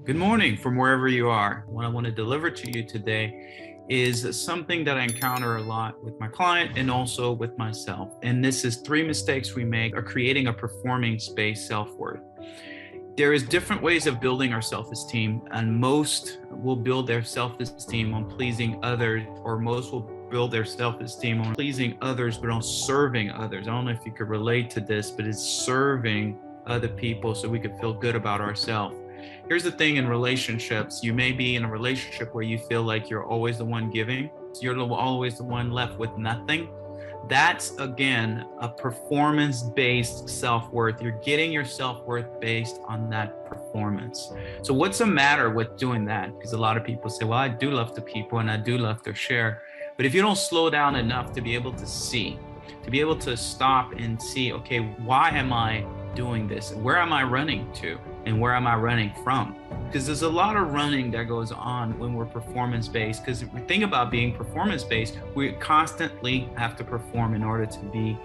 Good morning from wherever you are. What I want to deliver to you today is something that I encounter a lot with my client and also with myself. And this is 3 mistakes we make are creating a performance-based self-worth. There is different ways of building our self-esteem, and most will build their self-esteem on pleasing others, or most will build their self-esteem on pleasing others, but on serving others. I don't know if you could relate to this, but it's serving other people so we could feel good about ourselves. Here's the thing in relationships, you may be in a relationship where you feel like you're always the one giving, so you're always the one left with nothing. That's, again, a performance-based self-worth. You're getting your self-worth based on that performance. So what's the matter with doing that? Because a lot of people say, well, I do love the people and I do love their share. But if you don't slow down enough to be able to see, to be able to stop and see, okay, why am I doing this? Where am I running to? And where am I running from? Because there's a lot of running that goes on when we're performance-based. Because if we think about being performance-based, we constantly have to perform in order to be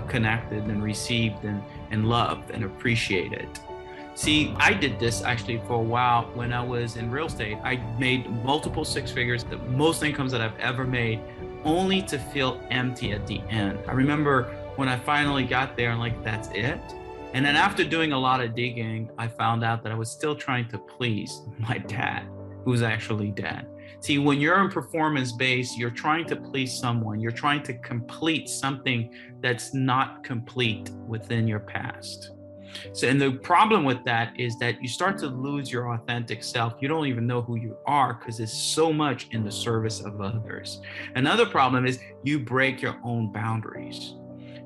connected and received and loved and appreciated. See, I did this actually for a while when I was in real estate. I made multiple 6 figures, the most incomes that I've ever made, only to feel empty at the end. I remember when I finally got there and like, that's it. And then after doing a lot of digging, I found out that I was still trying to please my dad, who's actually dead. See, when you're in performance-based, you're trying to please someone. You're trying to complete something that's not complete within your past. So, and the problem with that is that you start to lose your authentic self. You don't even know who you are because it's so much in the service of others. Another problem is you break your own boundaries.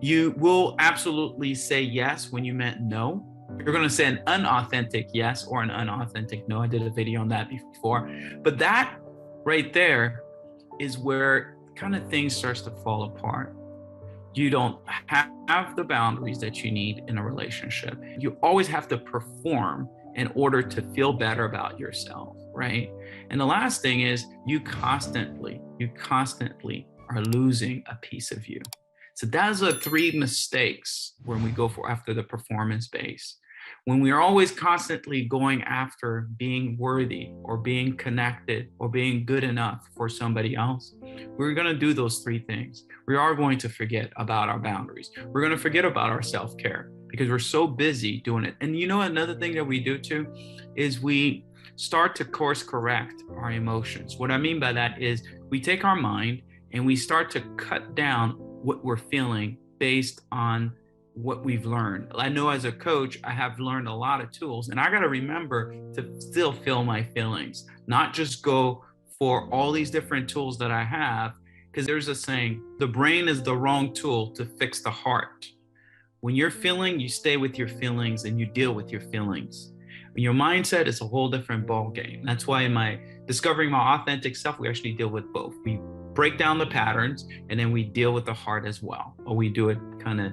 You will absolutely say yes when you meant no. You're going to say an unauthentic yes or an unauthentic no. I did a video on that before. But that right there is where kind of things starts to fall apart. You don't have the boundaries that you need in a relationship. You always have to perform in order to feel better about yourself, right? And the last thing is you constantly are losing a piece of you. So those are 3 mistakes when we go after the performance base. When we are always constantly going after being worthy or being connected or being good enough for somebody else, we're going to do those 3 things. We are going to forget about our boundaries. We're going to forget about our self-care because we're so busy doing it. And you know, another thing that we do too is we start to course correct our emotions. What I mean by that is we take our mind and we start to cut down what we're feeling based on what we've learned. I know as a coach, I have learned a lot of tools, and I got to remember to still feel my feelings, not just go for all these different tools that I have, because there's a saying, the brain is the wrong tool to fix the heart. When you're feeling, you stay with your feelings and you deal with your feelings. When your mindset is a whole different ball game. That's why in my Discovering My Authentic Self, we actually deal with both. We break down the patterns and then we deal with the heart as well, or we do it kind of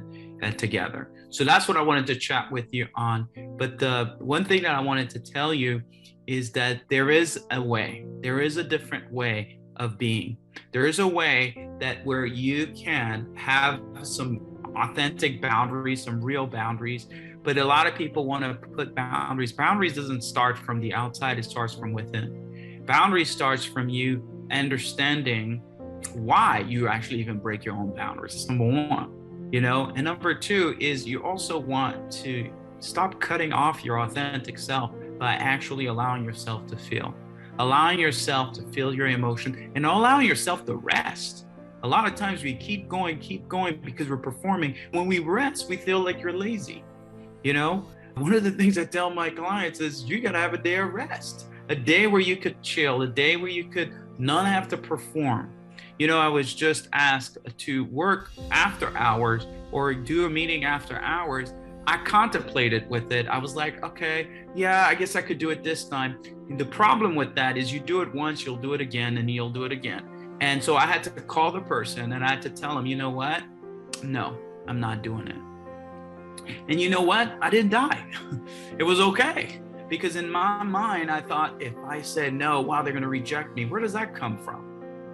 together. So that's what I wanted to chat with you on. But the one thing that I wanted to tell you is that there is a way, there is a different way of being. There is a way that where you can have some authentic boundaries, some real boundaries. But a lot of people want to put boundaries. Boundaries doesn't start from the outside, it starts from within. Boundaries starts from you understanding why you actually even break your own boundaries. That's number 1, you know. And number 2 is you also want to stop cutting off your authentic self by actually allowing yourself to feel your emotion and allowing yourself to rest. A lot of times we keep going because we're performing. When we rest, we feel like you're lazy. You know, one of the things I tell my clients is you got to have a day of rest, a day where you could chill, a day where you could not have to perform. You know, I was just asked to work after hours or do a meeting after hours. I contemplated with it. I was like, okay, yeah, I guess I could do it this time. The problem with that is you do it once, you'll do it again, and you'll do it again. And so I had to call the person and I had to tell them, you know what? No, I'm not doing it. And you know what? I didn't die. It was okay. Because in my mind, I thought if I said no, wow, they're going to reject me. Where does that come from?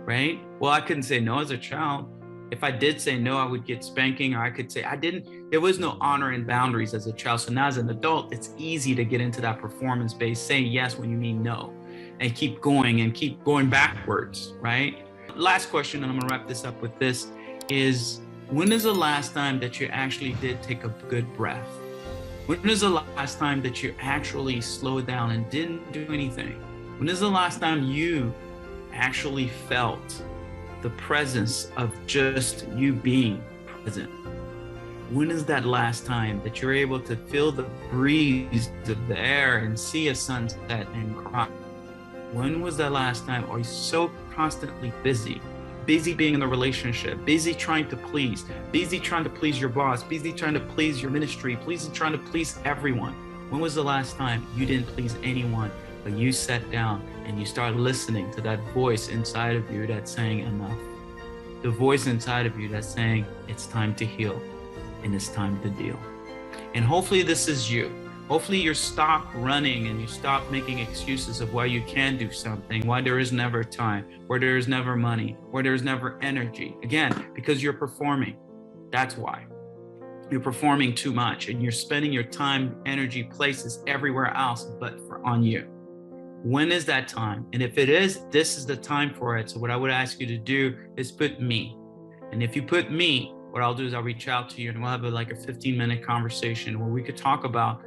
Right? Well, I couldn't say no as a child. If I did say no, I would get spanking, or I could say I didn't. There was no honor and boundaries as a child. So now as an adult, it's easy to get into that performance-based, say yes when you mean no, and keep going backwards, right? Last question, and I'm gonna wrap this up with this, is when is the last time that you actually did take a good breath? When is the last time that you actually slowed down and didn't do anything? When is the last time you actually felt the presence of just you being present? When is that last time that you're able to feel the breeze of the air and see a sunset and cry? When was that last time? Are you so constantly busy being in a relationship, busy trying to please your boss, busy trying to please your ministry, trying to please everyone? When was the last time you didn't please anyone, but you sat down and you started listening to that voice inside of you that's saying enough? The voice inside of you that's saying it's time to heal and it's time to deal. And hopefully this is you. Hopefully you stop running and you stop making excuses of why you can do something, why there is never time, where there is never money, where there is never energy. Again, because you're performing. That's why. You're performing too much and you're spending your time, energy, places everywhere else but on you. When is that time? And if it is, this is the time for it. So what I would ask you to do is put me. And if you put me, what I'll do is I'll reach out to you and we'll have a 15-minute conversation where we could talk about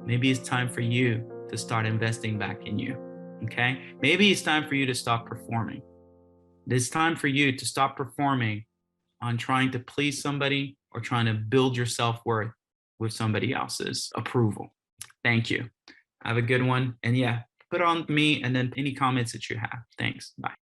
maybe it's time for you to start investing back in you, okay? Maybe it's time for you to stop performing. It's time for you to stop performing on trying to please somebody or trying to build your self-worth with somebody else's approval. Thank you. Have a good one. And yeah, put on me and then any comments that you have. Thanks. Bye.